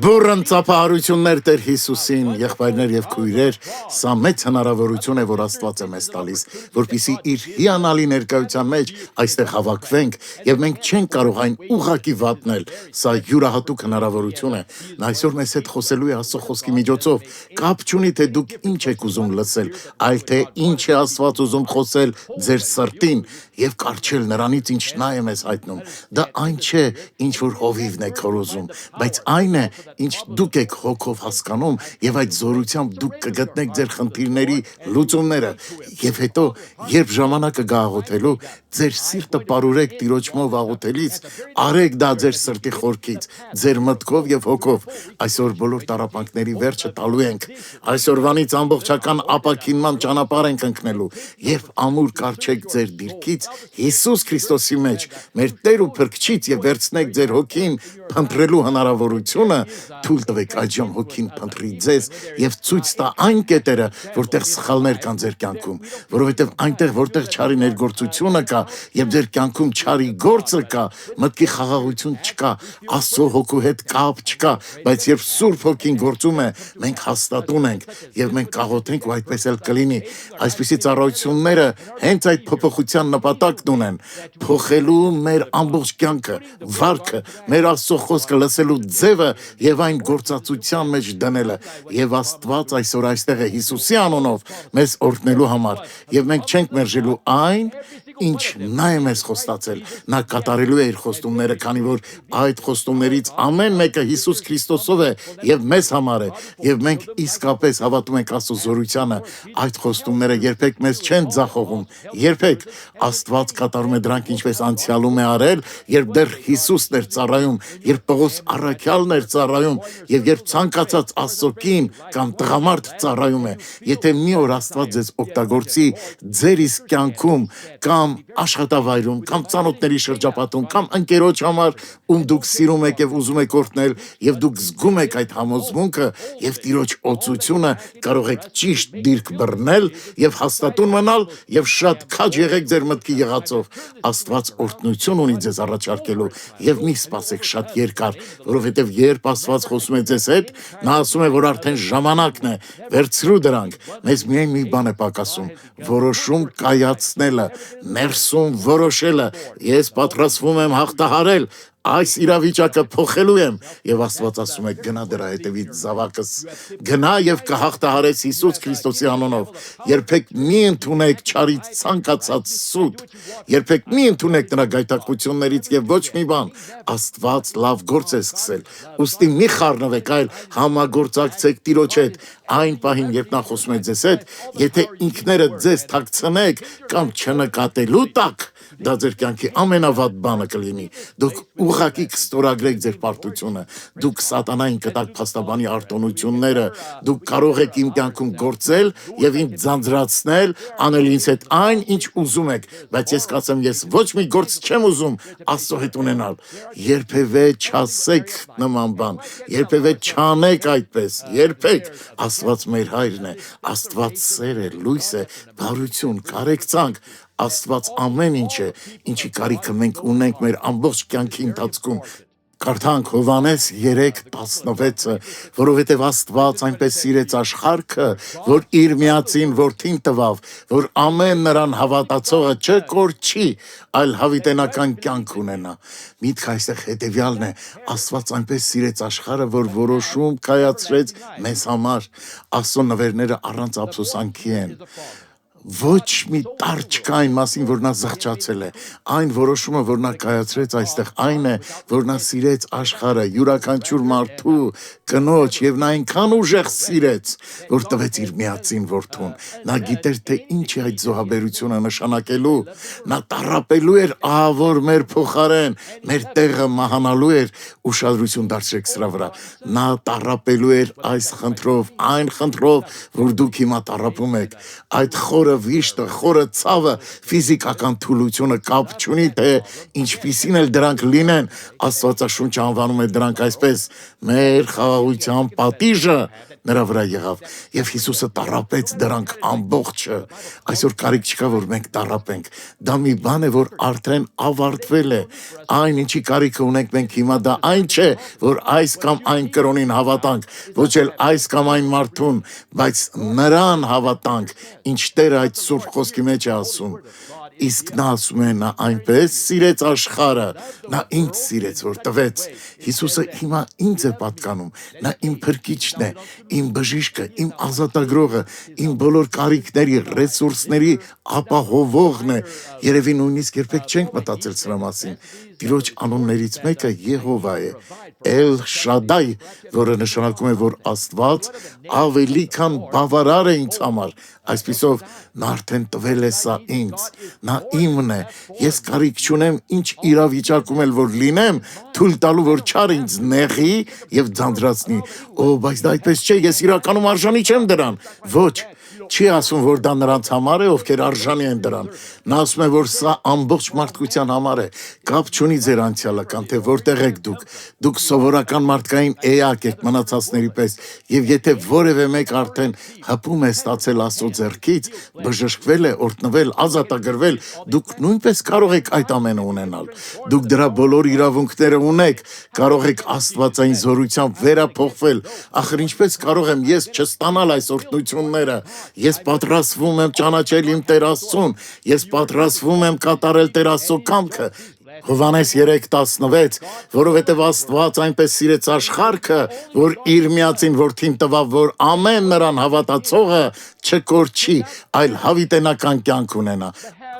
Բուրըն ծափահարություններ Տեր Հիսուսին, եղբայրներ եւ քույրեր, սա մեծ հնարավորություն է, որ Աստված է մեզ տալիս, որպեսզի իր հիանալի ներկայության մեջ այստեղ հավաքվենք եւ մենք չենք կարող այն ուղղակի վատնել։ Սա յուրահատուկ հնարավորություն է։ Նա այսօր մեզ հետ խոսելու է Աստծո խոսքի միջոցով։ Կապ չունի թե դուք ինչ եք ուզում լսել, այլ թե ինչ է Աստված ուզում խոսել ձեր սրտին եւ կառչել նրանից, ինչ նա է մեզ հայտնում։ Դա այն չէ, ինչ որ հովիվն է քորոզում, բայց այն է, ինչ դուք եք հոգով հասկանում եւ այդ զորությամբ դուք կգտնեք ձեր խնդիրների լուծումները եւ հետո երբ ժամանակը գա աղոթելու ձեր սիրտը պարուրեք Տիրոջմով աղոթելիս արեք դա ձեր սրտի խորքից ձեր մտքով եւ հոգով այսօր բոլոր տառապանքների վերջը տալու ենք այսօրվանից ամբողջական ապաքինման ճանապարհ ենք ընկնելու երբ ամուր կարչեք ձեր դիրքից Հիսուս Քրիստոսի մեջ մեր Տեր ու Փրկչից եւ վերցնեք ձեր հոգին փնտրելու հնարավորությունը թույլ տվեք այժմ հոգին փնտրի ձեզ եւ ցույց տա այն կետերը, որտեղ սխալներ կան ձեր կյանքում, որովհետեւ այնտեղ, որտեղ չարի ներգործությունը կա եւ ձեր կյանքում չարի գործը կա, մտքի խաղաղություն չկա, Աստծո հոգու հետ կապ չկա, բայց երբ Սուրբ Հոգին գործում է, մենք հաստատուն ենք եւ մենք կաղոթենք ու այդպես էլ կլինի։ Այսպիսի ծառայությունները հենց այդ փոփոխության նպատակն ունեն, փոխելու մեր ամբողջ կյանքը, վարքը, մեր Աստծո խոսքը լսելու ձևը եւ այն գործածության մեջ դնելը եւ Աստված այսօր այստեղ է Հիսուսի անունով մեզ օրհնելու համար եւ մենք չենք մերժելու այն ինչ նա է մեզ խոստացել նա կատարելու է իր խոստումները քանի որ այդ խոստումներից ամեն մեկը Հիսուս Քրիստոսով է եւ մեզ համար է եւ մենք իսկապես հավատում ենք Աստծո զորությանը այդ խոստումները երբեք մեզ չեն ձախողում երբեք Աստված կատարում է դրանք ինչպես անցյալում է արել երբ դեռ Հիսուսն էր ծառայում երբ Պողոս առաքյալն էր ծառայում եւ երբ ցանկացած Աստծո կին կամ տղամարդ ծառայում է եթե մի օր Աստված ձեզ օգտագործի ձեր իսկ կյանքում կամ աշխատավայրում կամ ծանոթների շրջապատում կամ ընկերոջ համար ում դուք սիրում եք եւ ուզում եք օրհնել եւ դուք զգում եք այդ համոզմունքը եւ Տիրոջ օծությունը կարող եք ճիշտ դիրք բռնել եւ հաստատուն մնալ եւ շատ քաջ եղեք ձեր մտքի եղածով Աստված օրհնություն ունի ձեզ առաջարկելու եւ մի սպասեք շատ երկար որովհետեւ երբ Աստված խոսում է ձեզ հետ նա ասում է որ արդեն ժամանակն է վերցրու դրանք մեզ միայն մի բան է պակասում որոշում կայացնելը ներսում որոշելը ես պատրաստվում եմ հաղթահարել այս իրավիճակը փոխելու եմ եւ Աստված ասում է գնա դրա հետևից զավակս գնա եւ կհաղթահարես Հիսուս Քրիստոսի անունով երբեք մի ընդունեք չարից ցանկացած սուտ երբեք մի ընդունեք նրա գայթակղություններից եւ ոչ մի բան Աստված լավ գործ է սկսել ուստի մի խառնվեք այլ համագործակցեք Տիրոջ հետ այն պահին երբ նա խոսում է ձեզ հետ եթե ինքներդ ձեզ թաքցնեք կամ չնկատելու տակ դա ձեր կյանքի ամենավատ բանը կլինի դուք ուղղակի կստորագրեք ձեր պարտությունը դուք սատանային կտակ փաստաբանի արտոնությունները դուք կարող եք իմ կյանքում գործել եւ ինձ ձանձրացնել անել ինձ հետ այն ինչ ուզում եք բայց ես կասեմ ես ոչ մի գործ չեմ ուզում Աստծո հետ ունենալ երբևէ չասեք նման բան երբևէ չանեք այդպես երբեք Աստված մեր հայրն է Աստված սեր է լույս է բարություն կարեկցանք Աստված ամեն ինչ է, ինչի կարիքը մենք ունենք մեր ամբողջ կյանքի ընթացքում։ Կարդանք Հովհաննես 3:16-ը, որովհետև Աստված այնպես սիրեց աշխարհը, որ իր միածին որդին տվավ, որ ամեն նրան հավատացողը չկորչի, այլ հավիտենական կյանք ունենա։ Միտքը այստեղ հետևյալն է. Աստված այնպես սիրեց աշխարհը, որ որոշում կայացրեց մեզ համար։ Աստծո նվերները առանց ափսոսանքի են։ Ոչ մի տար չկա այն մասին, որ նա զղջացել է։ Այն որոշումը, որ նա կայացրեց այստեղ, այն է, որ նա սիրեց աշխարհը, յուրաքանչյուր մարդու կնոջ եւ նա այնքան ուժեղ սիրեց, որ տվեց իր միածին որդուն։ Նա գիտեր, թե ինչ է այդ զոհաբերությունը նշանակելու։ Նա տառապելու էր ահավոր մեր փոխարեն, մեր տեղը մահանալու էր, ուշադրություն դարձրեք սրա վրա։ Նա տառապելու էր այս խնդրով, այն խնդրով, որ դուք հիմա տառապում եք։ Այդ խորը վիշտը, խորը ցավը, ֆիզիկական թուլությունը կապ չունի, թե ինչպիսին էլ դրանք լինեն, Աստվածաշունչը անվանում է դրանք այսպես, մեր խաղաղության պատիժը նրա վրա եղավ եւ Հիսուսը տառապեց դրանք ամբողջը այսօր կարիք չկա որ մենք տառապենք դա մի բան է որ արդեն ավարտվել է այն ինչի կարիքը ունենք մենք հիմա դա այն չէ որ այս կամ այն կրոնին հավատանք ոչ էլ այս կամ այն մարդուն բայց նրան հավատանք ինչ Տերը այդ սուրբ խոսքի մեջ է ասում Իսկ նա ասում է նա այնպես սիրեց աշխարհը, նա ինձ սիրեց, որ տվեց։ Հիսուսը հիմա ինձ է պատկանում, նա իմ փրկիչն է, իմ բժիշկը, իմ ազատագրողը, իմ բոլոր կարիքների, ռեսուրսների ապահովողն է։ Երևի նույնիսկ երբեք չենք մտածել սրա մասին։ Տիրոջ անուններից մեկը Եհովա է, Էլ Շադայ, որը նշանակում է, որ Աստված ավելի քան բավարար է ինձ համար։ Այսպիսով նա արդեն տվել է սա ինձ, նա իմն է, ես կարիք չունեմ ինչ իրավիճակում էլ որ լինեմ, թույլ տալու որ չար ինձ նեղի եւ ձանձրացնի։ Օ, բայց դա այդպես չէ, ես իրականում արժանի չեմ դրան։ Ոչ, չի ասում, որ դա նրանց համար է, ովքեր արժանի են դրան։ Նա ասում է, որ սա ամբողջ մարդկության համար է։ Կապ չունի ձեր անցյալական, թե որտեղ եք դուք։ Դուք սովորական մարդկային էակ եք մնացածների պես, եւ եթե որևէ մեկ արդեն հպում է ստացել Աստծո ձեռքից, բժշկվել է, օրհնվել, ազատագրվել, դուք նույնպես կարող եք այդ ամենը ունենալ։ Դուք դրա բոլոր իրավունքները ունեք, կարող եք աստվածային զորությամբ վերափոխվել։ Ախր ինչպես կարող եմ ես չստանալ այս օրհնությունները։ Ես պատրաստվում եմ ճանաչել իմ Տեր Աստծուն, ես պատրաստվում եմ կատարել Տեր Աստծո կամքը։ Հովհաննես 3:16, որովհետև Աստված այնպես սիրեց աշխարհը, որ իր միածին որդին տվավ, որ ամեն նրան հավատացողը չկորչի, այլ հավիտենական կյանք ունենա։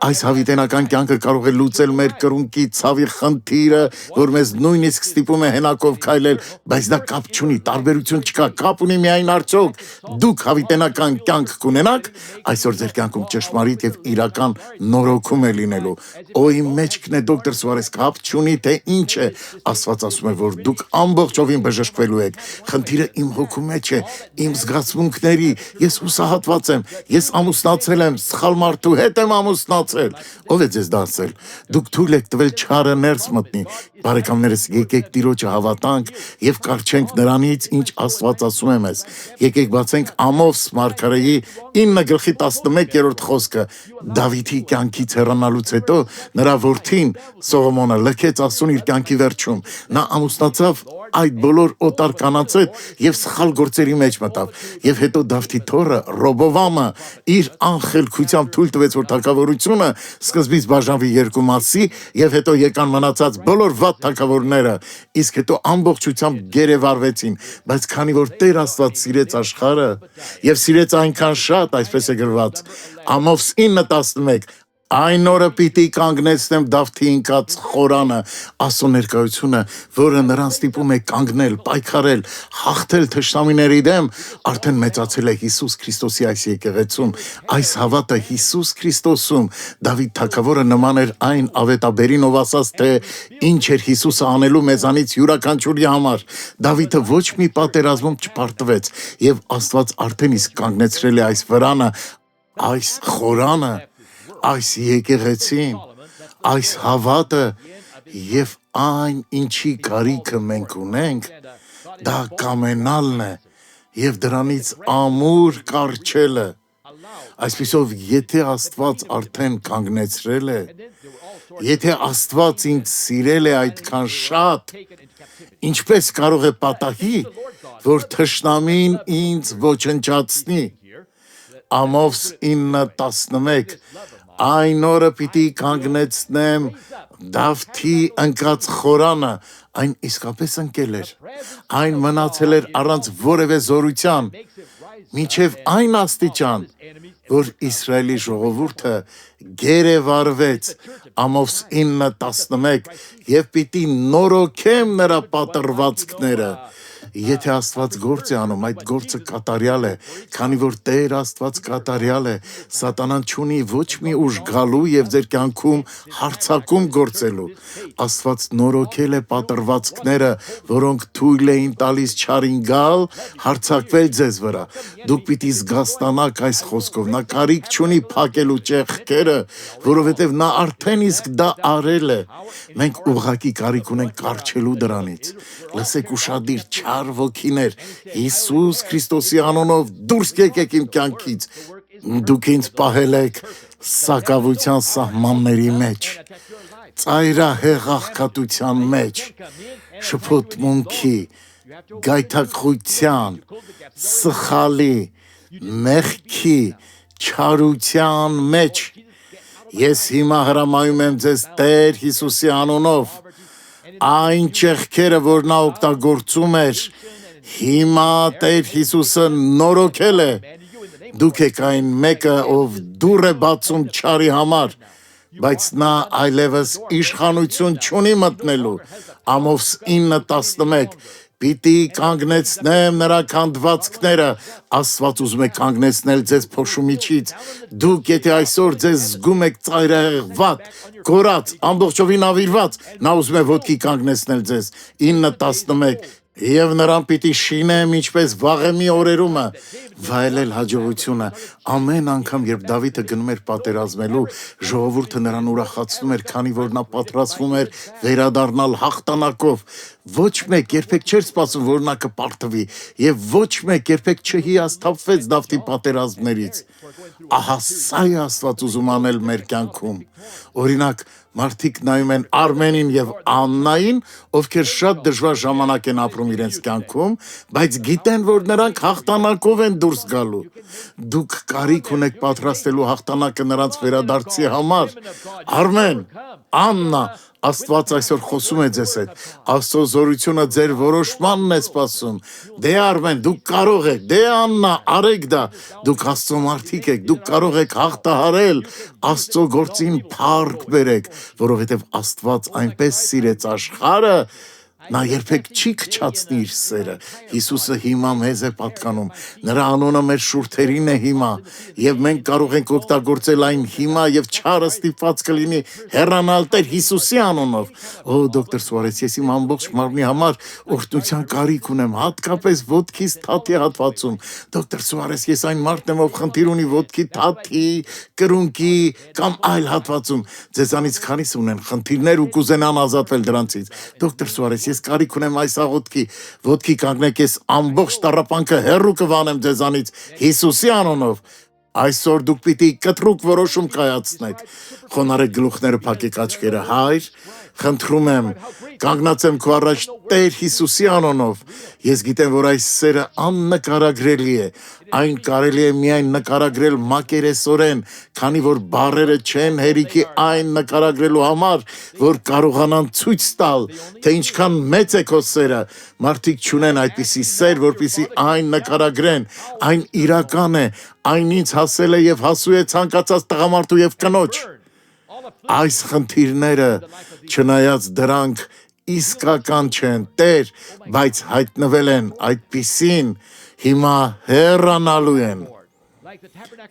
Այս հավիտենական կյանքը կարող է լուծել մեր կրունկի ցավի խնդիրը, որ մեզ նույնիսկ ստիպում է հենակով քայլել, բայց դա կապ չունի, տարբերություն չկա, կապ ունի միայն արդյոք դուք հավիտենական կյանք կունենաք, այսօր ձեր կյանքում ճշմարիտ եւ իրական նորոգում է լինելու։ Օ իմ մեջքն է դոկտոր Սուարես, կապ չունի թե ինչ է, Աստված ասում է, որ դուք ամբողջովին բժշկվելու եք։ Խնդիրը իմ հոգու մեջ է, իմ զգացմունքների, ես հուսահատված եմ, ես ամուսնացել եմ, սխալ մարդու հետ եմ ամուսնացել։ Ով է ձեզ դա ասել։ Դուք թույլ եք տվել չարը ներս մտնի։ Բարեկամներս, եկեք Տիրոջը հավատանք եւ կարչենք նրանից, ինչ Աստված ասում է մեզ։ Եկեք բացենք Ամովս մարգարեի 9:11 խոսքը։ Դավիթի կյանքից հեռանալուց հետո նրա որդին Սողոմոնը լքեց Աստծուն իր կյանքի վերջում։ Նա ամուսնացավ այդ բոլոր օտար կանանց հետ եւ սխալ գործերի մեջ մտավ։ Եվ հետո Դավթի թոռը Ռոբովամը իր անխելքությամբ թույլ տվեց, որ թագավորությունը սկզբից բաժանվի երկու մասի եւ հետո եկան մնացած բոլոր վատ թագավորները, իսկ հետո ամբողջությամբ գերեվարվեցին, բայց քանի որ Տեր Աստված սիրեց աշխարհը եւ սիրեց այնքան շատ, այսպես է գրված, Ամովս 9:11 Այն օրը պիտի կանգնեցնեմ Դավթի ընկած խորանը, Աստծո ներկայությունը, որը նրան ստիպում է կանգնել, պայքարել, հաղթել թշնամիների դեմ, արդեն մեծացել է Հիսուս Քրիստոսի այս եկեղեցում, այս հավատը Հիսուս Քրիստոսում, Դավիթ թագավորը նման էր այն ավետաբերին, ով ասաց, թե ինչ էր Հիսուսը անելու մեզանից յուրաքանչյուրի համար, Դավիթը ոչ մի պատերազմում չպարտվեց, եւ Աստված արդեն իսկ կանգնեցրել է այս վրանը, այս խորանը, այս եկեղեցին, այս հավատը եւ այն ինչի կարիքը մենք ունենք, դա կամենալն է եւ դրանից ամուր կարճելը։ Այսպիսով, եթե Աստված արդեն կանգնեցրել է, եթե Աստված ինձ սիրել է այդքան շատ, ինչպես կարող է պատահի, որ թշնամին ինձ ոչնչացնի։ Ամովս 9:11 Այն օրը պիտի կանգնեցնեմ Դավթի ընկած խորանը, այն իսկապես ընկել էր, այն մնացել էր առանց որևէ զորության, մինչև այն աստիճան, որ Իսրայելի ժողովուրդը գերեվարվեց, Ամովս 9:11 եւ պիտի նորոգեմ նրա պատրվածքները։ Եթե Աստված գործ է անում, այդ գործը կատարյալ է, քանի որ Տեր Աստված կատարյալ է, սատանան չունի ոչ մի ուժ գալու եւ ձեր կյանքում հարձակում գործելու։ Աստված նորոգել է պատրվածքները, որոնք թույլ էին տալիս չարին գալ, հարձակվել ձեզ վրա։ Դուք պիտի զգաստանաք այս խոսքով, նա կարիք չունի փակելու ճեղքերը, որովհետեւ նա արդեն իսկ դա արել է։ Մենք ուղղակի կարիք ունենք կարճելու դրանից։ Լսեք ուշադիր, չար չար ոգիներ, Հիսուս Քրիստոսի անունով դուրս եկեք իմ կյանքից։ Դուք ինձ պահել եք սակավության սահմանների մեջ, ծայրահեղ աղքատության մեջ, շփոթմունքի, գայթակղության, սխալի, մեղքի, չարության մեջ։ Ես հիմա հրամայում եմ ձեզ Տեր Հիսուսի անունով, այն ճեղքերը, որ նա օգտագործում էր, հիմա Տեր Հիսուսը նորոգել է։ Դուք եք այն մեկը, ով դուռ է բացում չարի համար, բայց նա այլևս իշխանություն չունի մտնելու։ Ամովս 9:11 Պիտի կանգնեցնեմ նրա քանդվածքները, Աստված ուզում է կանգնեցնել ձեզ փոշու միջից։ Դուք եթե այսօր ձեզ զգում եք ծայրահեղված, կորած, ամբողջովին ավիրված, նա ուզում է ոտքի կանգնեցնել ձեզ։ 9:11 Եվ նրան պիտի շինեմ ինչպես վաղեմի օրերումը, վայելել հաջողությունը։ Ամեն անգամ, երբ Դավիթը գնում էր պատերազմելու, ժողովուրդը նրան ուրախացնում էր, քանի որ նա պատրաստվում էր վերադառնալ հաղթանակով։ Ոչ մեկ երբեք չէր սպասում, որ նա կպարտվի, եւ ոչ մեկ երբեք չհիասթափվեց Դավթի պատերազմներից։ Ահա սա է Աստված ուզում անել մեր կյանքում։ Օրինակ, մարդիկ նայում են Արմենին եւ Աննային, ովքեր շատ դժվար ժամանակ են ապրում իրենց կյանքում, բայց գիտեն, որ նրանք հաղթանակով են դուրս գալու։ Դուք կարիք ունեք պատրաստելու հաղթանակը նրանց վերադարձի համար։ Արմեն, Աննա, Աստված այսօր խոսում է ձեզ հետ։ Աստծո զորությունը ձեր որոշմանն է սպասում։ Դե Արմեն, դուք կարող եք, դե Աննա, արեք դա։ Դուք Աստծո մարդիկ եք, դուք կարող եք հաղթահարել, Աստծո գործին փառք բերեք, որովհետև Աստված այնպես սիրեց աշխարհը, նա երբեք չի քչացնի իր սերը։ Հիսուսը հիմա մեզ է պատկանում, նրա անունը մեր շուրթերին է հիմա, եւ մենք կարող ենք օգտագործել այն հիմա եւ չարը ստիպված կլինի հեռանալ Տեր Հիսուսի անունով։ Օ դոկտոր Սուարես, ես իմ ամբողջ մարմնի համար օրհնության կարիք ունեմ, հատկապես ոտքիս թաթի հատվածում։ Դոկտոր Սուարես, ես այն մարդն եմ, ով խնդիր ունի ոտքի թաթի, կրունկի կամ այլ հատվածում։ Ձեզանից քանիս ունեն խնդիրներ ու կուզենան ազատվել դրանցից։ Դոկտոր Սուարես, ես կարիք ունեմ այս ոտքի կանգնեք, ես ամբողջ տառապանքը հեռու կվանեմ ձեզանից Հիսուսի անունով։ Այսօր դուք պիտի կտրուկ որոշում կայացնեք։ Խոնարհեք գլուխները, փակեք աչքերը, Հայր, խնդրում եմ, կանգնացեմ քո առաջ Տեր Հիսուսի անունով։ Ես գիտեմ, որ այս սերը աննկարագրելի է։ Այն կարելի է միայն նկարագրել մակերեսորեն, քանի որ բառերը չեն հերիքի այն նկարագրելու համար, որ կարողանան ցույց տալ, թե ինչքան մեծ է քո սերը։ Մարդիկ չունեն այդպիսի սեր, որպեսզի այն նկարագրեն, այն իրական է, այն ինձ հասել է եւ հասու է ցանկացած տղամարդու եւ կնոջ։ Այս խնդիրները, չնայած դրանք իսկական չեն, Տեր, բայց հայտնվել են այդպիսին, հիմա հեռանալու են։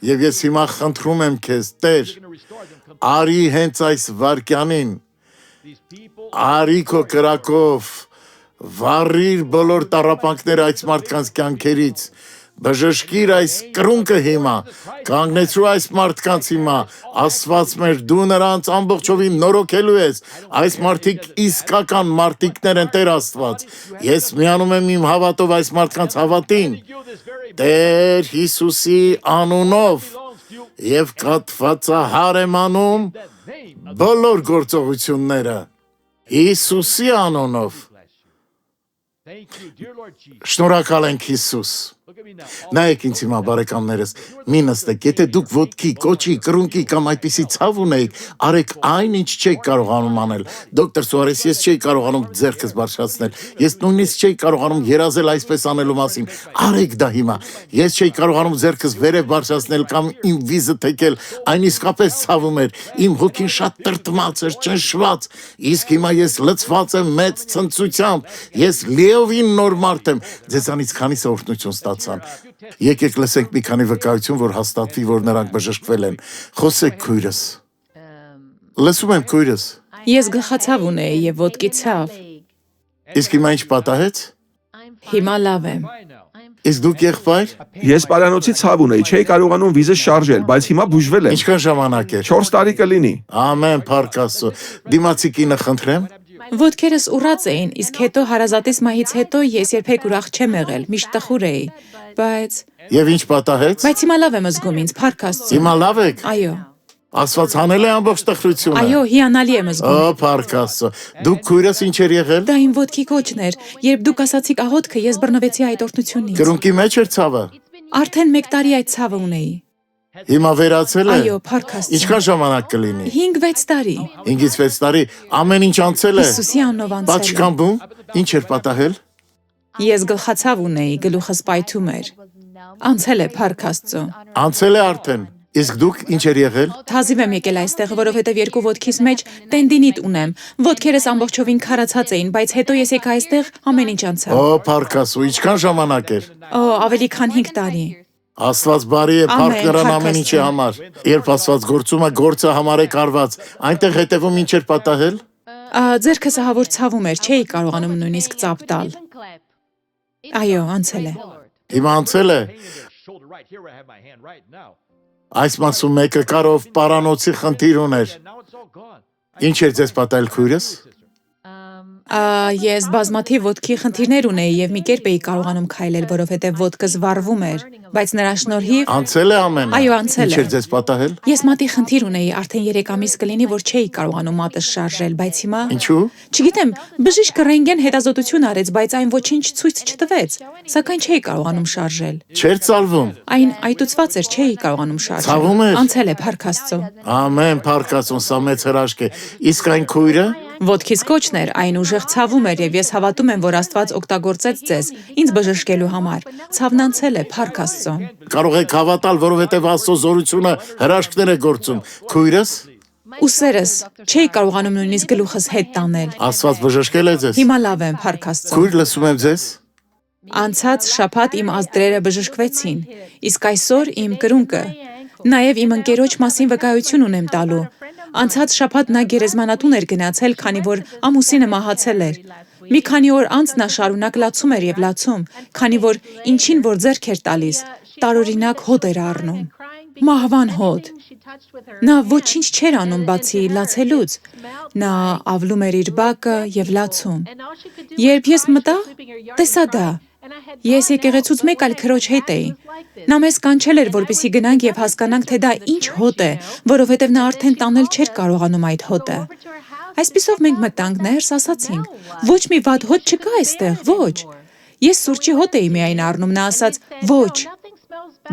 Եվ ես հիմա խնդրում եմ քեզ, Տեր, արի հենց այս վարքյանին, արի քո կրակով, վառիր բոլոր տառապանքները այս մարդկանց կյանքերից, բժշկիր այս կրունկը հիմա, կանգնեցրու այս մարդկանց հիմա, Աստված մեր դու նրանց ամբողջովին նորոգելու ես, այս մարդիկ իսկական մարդիկներ են, Տեր Աստված, ես միանում եմ իմ հավատով այս մարդկանց հավատին, Տեր Հիսուսի անունով, եւ կաթվածահար եմ անում բոլոր գործողությունները, Հիսուսի անունով, շնորհակալ ենք Հիսուս։ Նայեք ինձ հիմա բարեկամներս, մի նստեք, եթե դուք ոտքի, կոճի, կրունկի կամ այդպիսի ցավ ունեիք, արեք այն, ինչ չեք կարողանում անել։ Դոկտոր Սուարես, ես չէի կարողանում ձեռքս բարձրացնել, ես նույնիսկ չէի կարողանում երազել այսպես անելու մասին։ Արեք դա հիմա։ Ես չէի կարողանում ձեռքս վերև բարձրացնել կամ իմ վիզը թեքել, այն իսկապես ցավում էր։ Իմ հոգին շատ տրտմած էր, ճնշված։ Իսկ հիմա ես լցված եմ մեծ ցնծությամբ։ Ես լիովին նոր մարդ եմ։ Ձեզանից քանիսը օրհնություն ստացան։ Եկեք լսենք մի քանի վկայություն, որ հաստատվի, որ նրանք բժշկվել են։ Խոսեք քույրս։ Լսում եմ քույրս։ Ես գլխացավ ունեի եւ ոտքի ցավ։ Իսկ հիմա ինչ պատահեց։ Հիմա լավ եմ։ Իսկ դուք եղբայր։ Ես պարանոցի ցավ ունեի, չէի կարողանում վիզը շարժել, բայց հիմա բուժվել եմ։ Ինչքան ժամանակ է։ 4 տարի կլինի։ Ամեն, փառք Աստծո։ Դիմացի կինը խնդրեմ։ Ոտքերս ուռած էին, իսկ հետո հարազատիս մահից հետո ես երբեք ուրախ չեմ եղել, միշտ տխուր էի, բայց Եվ ինչ պատահեց։ հիմա լավ եմ զգում ինձ, փառք Աստծո։ Հիմա լավ եք։ Այո, Աստված հանել է ամբողջ տխրությունը։ այո, հիանալի եմ զգում։ Ո, փառք Աստծո։ Դուք քույրս ինչ էր եղել։ Դա իմ ոտքի կոչն էր, երբ դուք ասացիք աղոթքը, ես բռնվեցի այդ օրհնությունից։ Կրունկի մեջ էր ցավը։ Արդեն 1 տարի այդ ցավը ունեի։ Հիմա վերացել է։ Այո, փառք Աստծո։ Ինչքան ժամանակ կլինի։ 5-6 տարի։ 5-ից 6 տարի ամեն ինչ անցել է։ Հիսուսի անունով Բաց անցել։ չկամբում։ Ինչ էր պատահել։ Ես գլխացավ ունեի, գլուխս պայթում էր։ Անցել է, փառք Աստծո։ Անցել է արդեն։ Իսկ դուք ինչ էր եղել։ Թազիվ եմ եկել այստեղ, որովհետև երկու ոտքիս մեջ տենդինիտ ունեմ։ Ոտքերս ամբողջովին քարացած էին, բայց հետո ես եկա այստեղ, ամեն ինչ անցավ։ Ո, փառք Աստծո, ինչքան ժամանակ էր։ Օ, ավելի քան 5 տարի։ Աստված բարի է, փառք Ամեն, նրան փառք ամեն ինչի Աստծո։ համար։ Երբ Աստված գործում է, գործը համարեք արված։ Այնտեղ հետևում ինչ էր պատահել։ Ձերքս ահավոր ցավում էր, չէի կարողանում նույնիսկ ծափ տալ։ Այո, անցել է։ Հիմա անցել է։ Այս մասում մեկը կարով պարանոցի խնդիր ուներ։ Ինչ էր ձեզ պատահել քույրս։ Ես բազմաթիվ ոտքի խնդիրներ ունեի եւ մի կերպ էի կարողանում քայլել, որովհետեւ ոտքս վառվում էր, բայց նրա շնորհիվ Անցել է ամենը։ Այո, անցել Ինչ է։ էր ձեզ պատահել։ ես մատի խնդիր ունեի, արդեն 3 ամիս կլինի, որ չէի կարողանում մատս շարժել, բայց հիմա Ինչու։ Չգիտեմ, բժիշկը ռենտգեն հետազոտություն արեց, բայց այն ոչինչ ցույց չտվեց, սակայն չէի կարողանում շարժել։ Չէր ծալվում։ Այն այտուցված էր, չէի կարողանում շարժել։ Ցավում էր։ Անցել է, փառք Աստծո։ Ամեն, փառք Աստծո, սա մեծ հրաշք է։ Իսկ այն քույրը։ Ոտքիս կոչն էր, այն ուժեղ ցավում էր եւ ես հավատում եմ, որ Աստված օգտագործեց ձեզ ինձ բժշկելու համար։ Ցավն անցել է, փառք Աստծո։ Կարող եք հավատալ, որովհետև Աստծո զորությունը հրաշքներ է գործում։ Քույրս Ուսերս չէի կարողանում նույնիսկ գլուխս հետ տանել։ Աստված բժշկել է ձեզ։ Հիմա լավ եմ, փառք Աստծո։ Քույր լսում եմ ձեզ։ Անցած շաբաթ իմ ազդրերը բժշկվեցին, իսկ այսօր իմ կրունկը։ Նաև իմ ընկերոջ մասին վկայություն ունեմ տալու։ Անցած շաբաթ նա գերեզմանատուն էր գնացել, քանի որ ամուսինը մահացել էր։ Մի քանի օր անց նա շարունակ լացում էր եւ լացում, քանի որ ինչին որ ձեռք էր տալիս, տարօրինակ հոտ էր առնում։ Մահվան հոտ։ Նա ոչինչ չէր անում բացի լացելուց։ Նա ավլում էր իր բակը եւ լացում։ Երբ ես մտա, տեսա դա։ Ես եկեղեցուց մեկ այլ քրոջ հետ էի։ Նա մեզ կանչել էր, որպեսզի գնանք եւ հասկանանք, թե դա ինչ հոտ է, որովհետեւ նա արդեն տանել չէր կարողանում այդ հոտը։ Այսպիսով մենք մտանք ներս, ասացինք. «Ոչ մի վատ հոտ չկա այստեղ, ոչ»։ Ես սուրճի հոտ էի միայն առնում, նա ասաց. «Ոչ,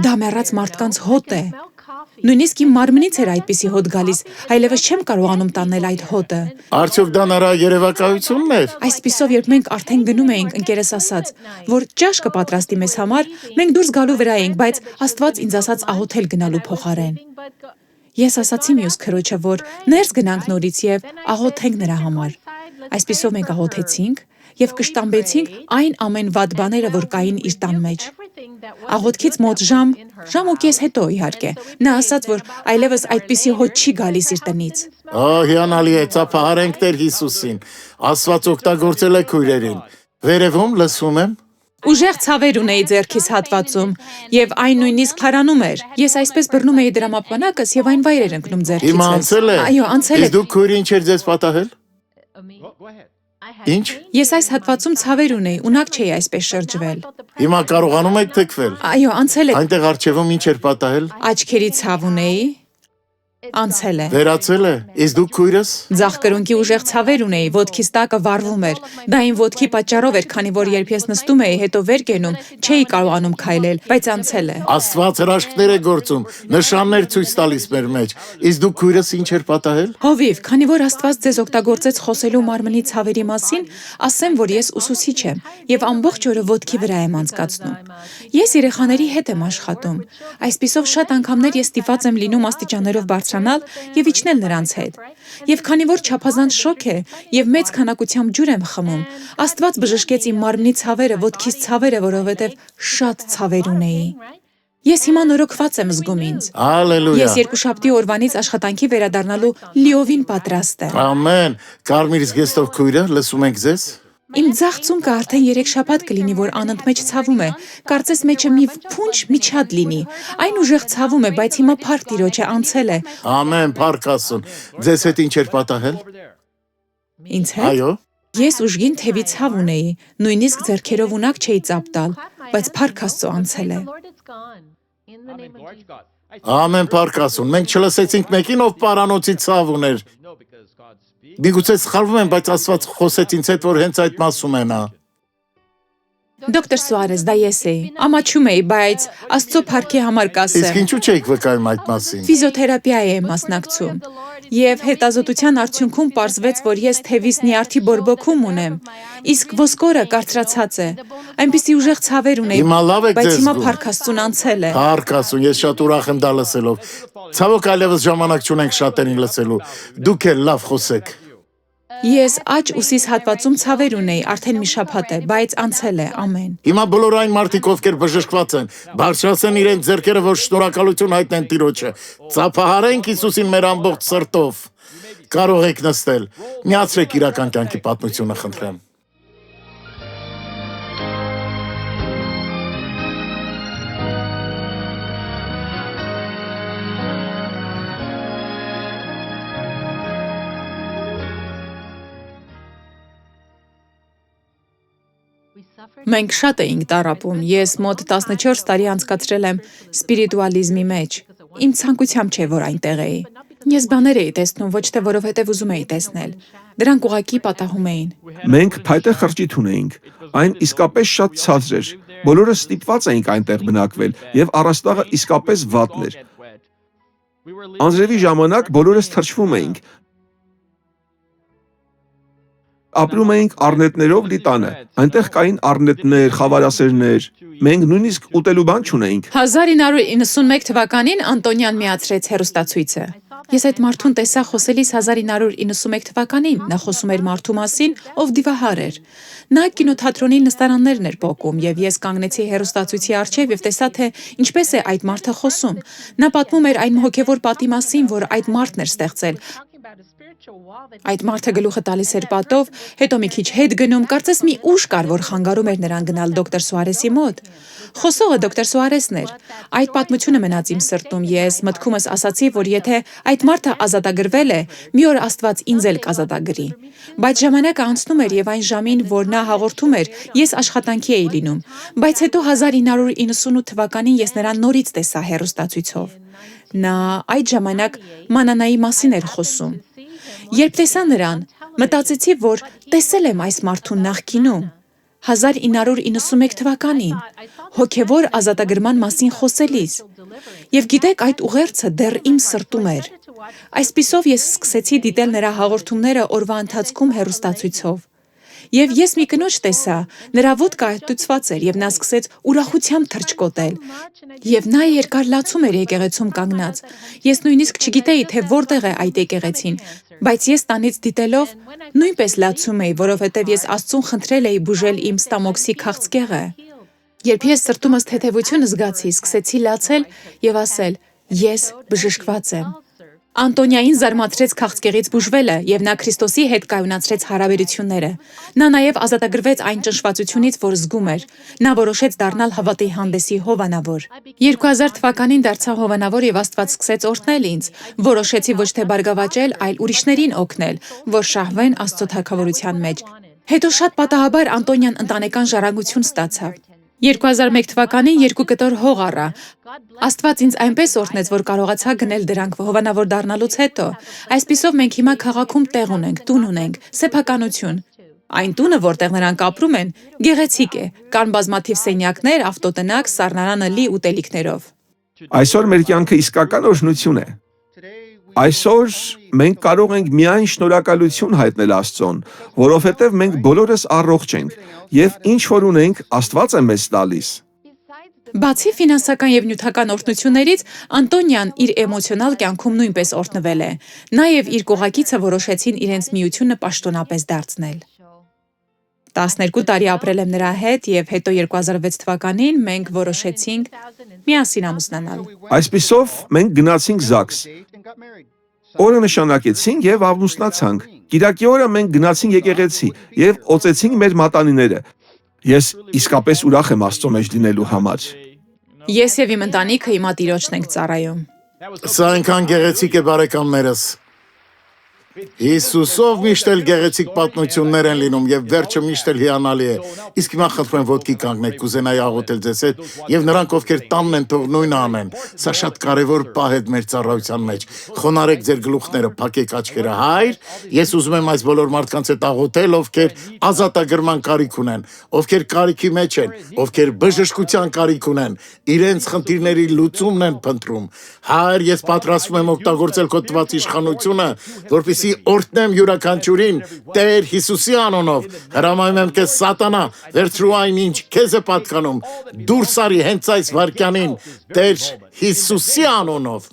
դա մեռած մարդկանց հոտ է»։ Նույնիսկ իմ մարմնից էր այդպիսի հոտ գալիս, այլևս չեմ կարողանում տանել այդ հոտը։ Արդյոք դա նրա երևակայությունն էր։ Այսպիսով, երբ մենք արդեն գնում էինք, ընկերս ասաց, որ ճաշ կպատրաստի մեզ համար, մենք դուրս գալու վրա էինք, բայց Աստված ինձ ասաց աղոթել գնալու փոխարեն։ Ես ասացի մյուս քրոջը, որ ներս գնանք նորից եւ աղոթենք նրա համար։ Այսպիսով մենք աղոթեցինք եւ կշտամբեցինք այն ամեն վատ բաները, որ կային իր տան մեջ։ Աղոթքից մոտ ժամ ու կես հետո իհարկե։ Նա ասաց, որ այլևս այդպիսի հոտ չի գալիս իր տնից։ Ո, հիանալի է, ծափահարենք Տեր Հիսուսին։ Աստված օգտագործել է քույրերին։ Վերևում լսում եմ։ Ուժեղ ցավեր ունեի ձեռքիս հատվածում եւ այն նույնիսկ քարանում էր։ Ես այսպես բռնում էի դրամապանակս եւ այն վայր էր ընկնում ձեռքից։ Հիմա անցել է։ Այո, անցել է։ Իսկ դուք քույրի ինչ էր ձեզ պատահել։ Ինչ։ Ես այս հատվածում ցավեր ունեի, ունակ չէի այսպես շրջվել։ Հիմա կարողանում եք թքվել։ Այո, անցել է։ Այնտեղ արջևում ինչ էր պատահել։ Աչքերի ցավ ունեի, անցել է։ Վերացել է։ Իսկ դուք քույրս։ Ձախ կրունկի ուժեղ ցավեր ունեի, ոտքիս տակը վառվում էր։ Դա իմ ոտքի պատճառով էր, քանի որ երբ ես նստում էի, հետո վեր կենում, չէի կարողանում քայլել, բայց անցել է։ Աստված հրաշքներ է գործում, նշաններ ցույց տալիս մեր մեջ։ Իսկ դուք քույրս ինչ էր պատահել։ Հովիվ, քանի որ Աստված ձեզ օգտագործեց խոսելու մարմնի ցավերի մասին, ասեմ, որ ես ուսուցիչ եմ եւ ամբողջ օրը ոտքի վրա եմ անցկացնում։ Ես երեխաների հետ եմ աշխատում։ Այսպիսով շատ անգամներ ես ստիպված եմ լինում աստիճաններով բարձրանալ եւ իջնել նրանց հետ։ Եվ քանի որ չափազանց շոկ է եւ մեծ քանակությամբ ջուր եմ խմում, Աստված բժշկեց իմ մարմնի ցավերը, ոտքիս ցավերը, որովհետեւ շատ ցավեր ունեի։ Ես հիմա նորոգված եմ զգում ինձ։ Հալելույա։ Ես երկուշաբթի օրվանից աշխատանքի վերադառնալու լիովին պատրաստ եմ։ Ամեն։ Կարմիր զգեստով քույրը, լսում ենք ձեզ։ Իմ ձախ ծունկը արդեն 3 շաբաթ կլինի, որ անընդմեջ ցավում է։ Կարծես մեջը մի փունջ միջատ լինի։ Այն ուժեղ ցավում է, բայց հիմա փառք Տիրոջը անցել է։ Ամեն, փառք Աստծուն։ Ձեզ հետ ինչ էր պատահել։ Ինձ հետ։ Այո։ Ես ուժգին թևի ցավ ունեի, նույնիսկ ձեռքերով ունակ չէի ծափ տալ, բայց Փառք Աստծո անցել է։ Ամեն Փառք Աստծուն, մենք չլսեցինք մեկին, ով պարանոցի ցավ ուներ։ Միգուցե սխալվում եմ, բայց Աստված խոսեց ինձ հետ, որ հենց այդ մասում է նա։ Դոկտոր Սուարես, դա ես էի։ Ամաչում էի, բայց Աստծո փառքի համար Իսկ կասեմ։ ինչու չէիք վկայում այդ մասին։ Ֆիզիոթերապիայի եմ մասնակցում։ Եվ հետազոտության արդյունքում պարզվեց, որ ես թևիս նյարդի բորբոքում ունեմ, իսկ ոսկորը կարծրացած է։ Այնպիսի ուժեղ ցավեր ունեի, Հիմա լավ եք բայց ձեզ հիմա զգում։ Փառք Աստծուն անցել է։ Փառք Աստծուն, ես շատ ուրախ եմ դա լսելով։ Ցավոք այլևս ժամանակ չունենք շատերին լսելու։ Դուք էլ լավ խոսեք։ Ես աջ ուսիս հատվածում ցավեր ունեի, արդեն մի շաբաթ է, բայց անցել է, ամեն։ Հիմա բոլոր այն մարդիկ, ովքեր բժշկված են, բարձրացեն իրենց ձեռքերը, որ շնորհակալություն հայտնեն Տիրոջը։ Ծափահարենք Հիսուսին մեր ամբողջ սրտով։ Կարող եք նստել։ Միացրեք իրական կյանքի պատմությունը, խնդրեմ։ Մենք շատ էինք տառապում, ես մոտ 14 տարի անցկացրել եմ սպիրիտուալիզմի մեջ։ Իմ ցանկությամբ չէ, որ այնտեղ էի։ Ես բաներ էի տեսնում, ոչ թե որովհետև ուզում էի տեսնել։ Դրանք ուղղակի պատահում էին։ Մենք փայտե խրճիթ ունեինք։ Այն իսկապես շատ ցածր էր։ Բոլորս ստիպված էինք այնտեղ բնակվել, եւ առաստաղը իսկապես վատն էր։ Անձրևի ժամանակ բոլորս թրջվում էինք։ Ապրում էինք առնետներով լի տանը։ Այնտեղ կային առնետներ, խավարասերներ։ Մենք նույնիսկ ուտելու բան չունեինք։ 1991 թվականին Անտոնյան միացրեց հեռուստացույցը։ Ես այդ մարդուն տեսա խոսելիս 1991 թվականին, նա խոսում էր մարդու մասին, ով դիվահար էր։ Նա կինոթատրոնի նստարաններն էր պոկում, եւ ես կանգնեցի հեռուստացույցի առջև եւ տեսա, թե ինչպես է այդ մարդը խոսում։ Նա պատմում էր այն հոգեվոր պատի մասին, որ այդ մարդն էր ստեղծել։ Այդ մարդը գլուխը տալիս էր պատով, հետո մի քիչ հետ գնում, կարծես մի ուժ կար, որ խանգարում էր նրան գնալ դոկտոր Սուարեսի մոտ։ Խոսողը դոկտոր Սուարեսն էր։ Այդ պատմությունը մնաց իմ սրտում, ես մտքումս ասացի, որ եթե այդ մարդը ազատագրվել է, մի օր Աստված ինձ էլ կազատագրի։ Բայց ժամանակը անցնում էր եւ այն ժամին, որ նա հաղորդում էր, ես աշխատանքի էի լինում։ Բայց հետո 1998 թվականին ես նրան նորից տեսա հեռուստացույցով։ Նա այդ ժամանակ մանանայի մասին էր խոսում։ Երբ տեսա նրան, մտածեցի, որ տեսել եմ այս մարդուն նախկինում, 1991 թվականին, հոգևոր ազատագրման մասին խոսելիս։ Եվ գիտեք, այդ ուղերձը դեռ իմ սրտում էր։ Այսպիսով ես սկսեցի դիտել նրա հաղորդումները օրվա ընթացքում հեռուստացույցով։ Եվ ես մի կնոջ տեսա, նրա ոտքը այտուցված էր, եւ նա սկսեց ուրախությամբ թռչկոտել։ Եվ նա երկար լացում էր եկեղեցում կանգնած։ Ես նույնիսկ չգիտեի, թե որտեղ է այդ եկեղեցին, բայց ես տանից դիտելով նույնպես լացում էի, որովհետև ես Աստծուն խնդրել էի բուժել իմ ստամոքսի քաղցկեղը։ Երբ ես սրտումս թեթևություն զգացի, սկսեցի լացել եւ ասել. ես բժշկված եմ։ Անտոնիային զարմացրեց քաղցկեղից բուժվելը, եւ նա Քրիստոսի հետ կայունացրեց հարաբերությունները։ Նա նաեւ ազատագրվեց այն ճնշվածությունից, որ զգում էր։ Նա որոշեց դառնալ հավատի հանդեսի հովանավոր։ 2000 թվականին դարձա հովանավոր եւ Աստված սկսեց օրհնել ինձ։ Որոշեցի ոչ թե բարգավաճել, այլ ուրիշներին օգնել, որ շահվեն Աստծո թագավորության մեջ։ Հետո շատ պատահաբար Անտոնիան ընտանեկան ժառանգություն ստացավ։ 2001 թվականին 2 կտոր հող առա։ Աստված ինձ այնպես օրհնեց, որ կարողացա գնել դրանք հովանավոր դառնալուց հետո։ Այսպիսով մենք հիմա քաղաքում տեղ ունենք, տուն ունենք, սեփականություն։ Այն տունը, որտեղ նրանք ապրում են, գեղեցիկ է։ Կան բազմաթիվ սենյակներ, ավտոտնակ, սառնարանը լի ուտելիքներով։ Այսօր մեր կյանքը իսկական օրհնություն է։ Այսօր մենք կարող ենք միայն շնորհակալություն հայտնել Աստծուն, որովհետև մենք բոլորս առողջ ենք եւ ինչ որ ունենք, Աստված է մեզ տալիս։ Բացի ֆինանսական եւ նյութական օրհնություններից, Անտոնիան իր էմոցիոնալ կյանքում նույնպես օրհնվել է։ Նա եւ իր կողակիցը որոշեցին իրենց միությունը պաշտոնապես դարձնել։ 12 տարի ապրել եմ նրա հետ եւ հետո 2006 թվականին մենք որոշեցինք միասին ամուսնանալ։ Այսպիսով մենք գնացինք ԶԱԳՍ։ Օրը նշանակեցինք եւ ամուսնացանք։ Կիրակի օրը մենք գնացինք եկեղեցի եւ օծեցինք մեր մատանիները։ Ես իսկապես ուրախ եմ Աստծո մեջ լինելու համար։ Ես եւ իմ ընտանիքը հիմա Տիրոջն ենք ծառայում։ Սա այնքան գեղեցիկ է, բարեկամներս։ Հիսուսով միշտ էլ գեղեցիկ պատմություններ են լինում եւ վերջը միշտ էլ հիանալի է։ Իսկ հիմա խնդրում եմ ոտքի կանգնեք, կուզենայի աղոթել ձեզ հետ եւ նրանք ովքեր տանն են թող նույնը անեն։ Սա շատ կարեւոր պահ է մեր ծառայության մեջ։ Խոնարհեք ձեր գլուխները, փակեք աչքերը, Հայր, ես ուզում եմ այս բոլոր մարդկանց հետ աղոթել, ովքեր ազատագրման կարիք ունեն, ովքեր կարիքի մեջ են, ովքեր բժշկության կարիք ունեն, իրենց խնդիրների լուծումն են փնտրում։ Հայր, ես պատրաստվում եմ օգտագործել քո տված իշխանությունը, որպեսզի օրհնեմ յուրաքանչյուրին Տեր Հիսուսի անունով։ Հրամայում եմ քեզ սատանա, վերցրու այն ինչ քեզ է պատկանում, դուրս արի հենց այս վայրկյանին Տեր Հիսուսի անունով։